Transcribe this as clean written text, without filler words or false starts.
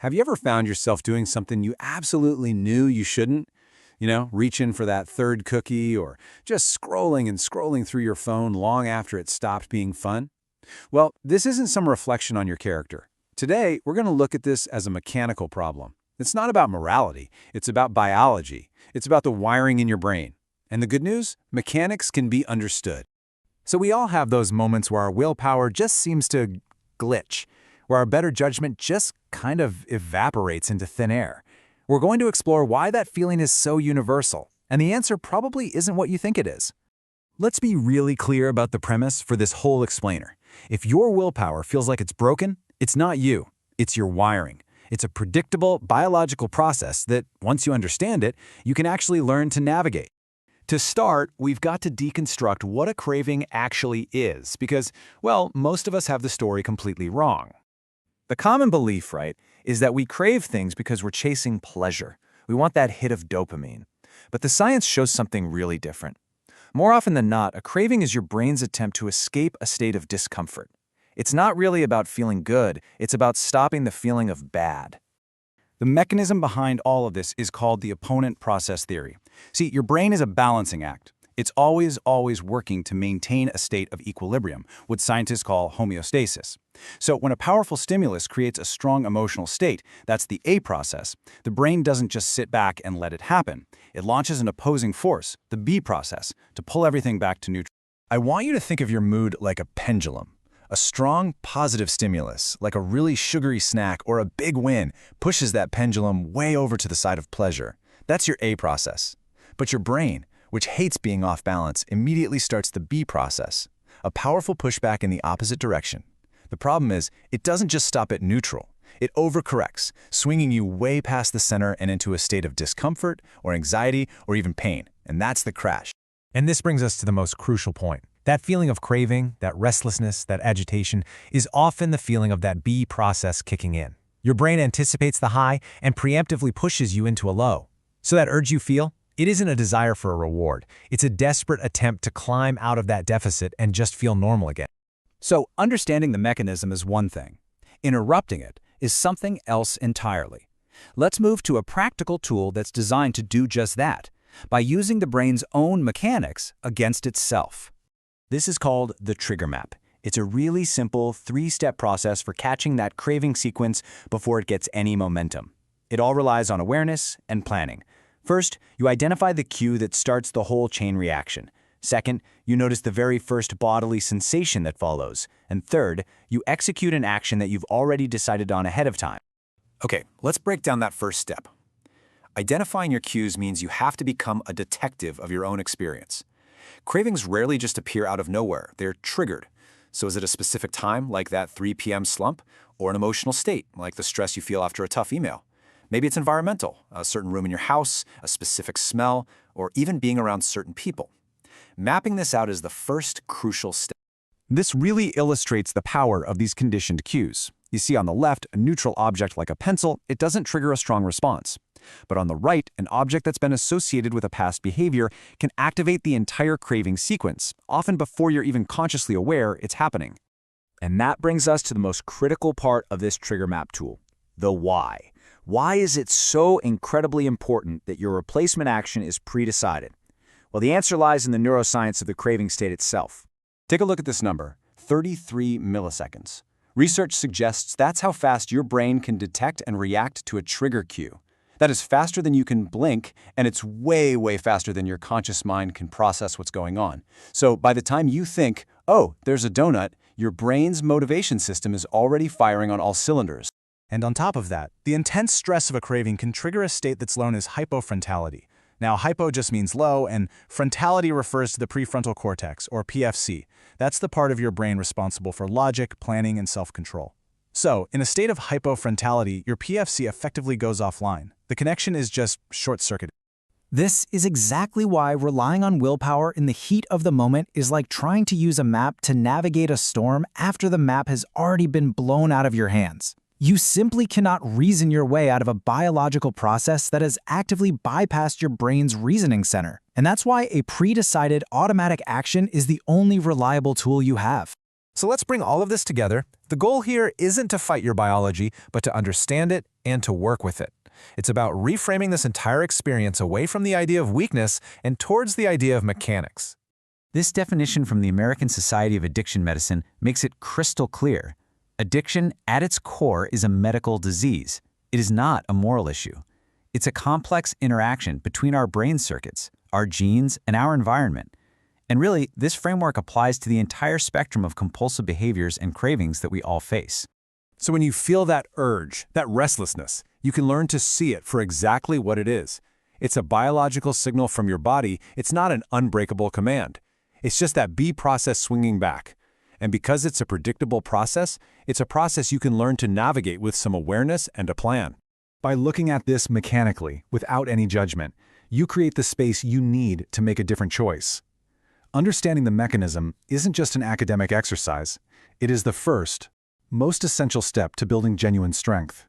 Have you ever found yourself doing something you absolutely knew you shouldn't? Reaching for that third cookie or just scrolling and scrolling through your phone long after it stopped being fun? Well, this isn't some reflection on your character. Today, we're going to look at this as a mechanical problem. It's not about morality. It's about biology. It's about the wiring in your brain. And the good news? Mechanics can be understood. So we all have those moments where our willpower just seems to glitch, where our better judgment just kind of evaporates into thin air. We're going to explore why that feeling is so universal, and the answer probably isn't what you think it is. Let's be really clear about the premise for this whole explainer. If your willpower feels like it's broken, it's not you, it's your wiring. It's a predictable biological process that, once you understand it, you can actually learn to navigate. To start, we've got to deconstruct what a craving actually is because, well, most of us have the story completely wrong. The common belief, right, is that we crave things because we're chasing pleasure. We want that hit of dopamine. But the science shows something really different. More often than not, a craving is your brain's attempt to escape a state of discomfort. It's not really about feeling good, it's about stopping the feeling of bad. The mechanism behind all of this is called the opponent process theory. See, your brain is a balancing act. It's always working to maintain a state of equilibrium, what scientists call homeostasis. So when a powerful stimulus creates a strong emotional state, that's the A process, the brain doesn't just sit back and let it happen. It launches an opposing force, the B process, to pull everything back to neutral. I want you to think of your mood like a pendulum. A strong, positive stimulus, like a really sugary snack or a big win, pushes that pendulum way over to the side of pleasure. That's your A process. But your brain, which hates being off balance, immediately starts the B process, a powerful pushback in the opposite direction. The problem is, it doesn't just stop at neutral. It overcorrects, swinging you way past the center and into a state of discomfort or anxiety or even pain. And that's the crash. And this brings us to the most crucial point. That feeling of craving, that restlessness, that agitation, is often the feeling of that B process kicking in. Your brain anticipates the high and preemptively pushes you into a low. So that urge you feel? It isn't a desire for a reward. It's a desperate attempt to climb out of that deficit and just feel normal again. So understanding the mechanism is one thing. Interrupting it is something else entirely. Let's move to a practical tool that's designed to do just that, by using the brain's own mechanics against itself. This is called the trigger map. It's a really simple three-step process for catching that craving sequence before it gets any momentum. It all relies on awareness and planning. First, you identify the cue that starts the whole chain reaction. Second, you notice the very first bodily sensation that follows. And third, you execute an action that you've already decided on ahead of time. Okay, let's break down that first step. Identifying your cues means you have to become a detective of your own experience. Cravings rarely just appear out of nowhere. They're triggered. So is it a specific time, like that 3 p.m. slump, or an emotional state, like the stress you feel after a tough email? Maybe it's environmental, a certain room in your house, a specific smell, or even being around certain people. Mapping this out is the first crucial step. This really illustrates the power of these conditioned cues. You see on the left, a neutral object like a pencil, it doesn't trigger a strong response. But on the right, an object that's been associated with a past behavior can activate the entire craving sequence, often before you're even consciously aware it's happening. And that brings us to the most critical part of this trigger map tool, the why. Why is it so incredibly important that your replacement action is pre-decided? Well, the answer lies in the neuroscience of the craving state itself. Take a look at this number, 33 milliseconds. Research suggests that's how fast your brain can detect and react to a trigger cue. That is faster than you can blink, and it's way faster than your conscious mind can process what's going on. So by the time you think, oh, there's a donut, your brain's motivation system is already firing on all cylinders. And on top of that, the intense stress of a craving can trigger a state that's known as hypofrontality. Now, hypo just means low, and frontality refers to the prefrontal cortex, or PFC. That's the part of your brain responsible for logic, planning, and self-control. So, in a state of hypofrontality, your PFC effectively goes offline. The connection is just short-circuited. This is exactly why relying on willpower in the heat of the moment is like trying to use a map to navigate a storm after the map has already been blown out of your hands. You simply cannot reason your way out of a biological process that has actively bypassed your brain's reasoning center. And that's why a pre-decided automatic action is the only reliable tool you have. So let's bring all of this together. The goal here isn't to fight your biology, but to understand it and to work with it. It's about reframing this entire experience away from the idea of weakness and towards the idea of mechanics. This definition from the American Society of Addiction Medicine makes it crystal clear. Addiction, at its core, is a medical disease. It is not a moral issue. It's a complex interaction between our brain circuits, our genes, and our environment. And really, this framework applies to the entire spectrum of compulsive behaviors and cravings that we all face. So when you feel that urge, that restlessness, you can learn to see it for exactly what it is. It's a biological signal from your body. It's not an unbreakable command. It's just that B process swinging back. And because it's a predictable process, it's a process you can learn to navigate with some awareness and a plan. By looking at this mechanically, without any judgment, you create the space you need to make a different choice. Understanding the mechanism isn't just an academic exercise. It is the first, most essential step to building genuine strength.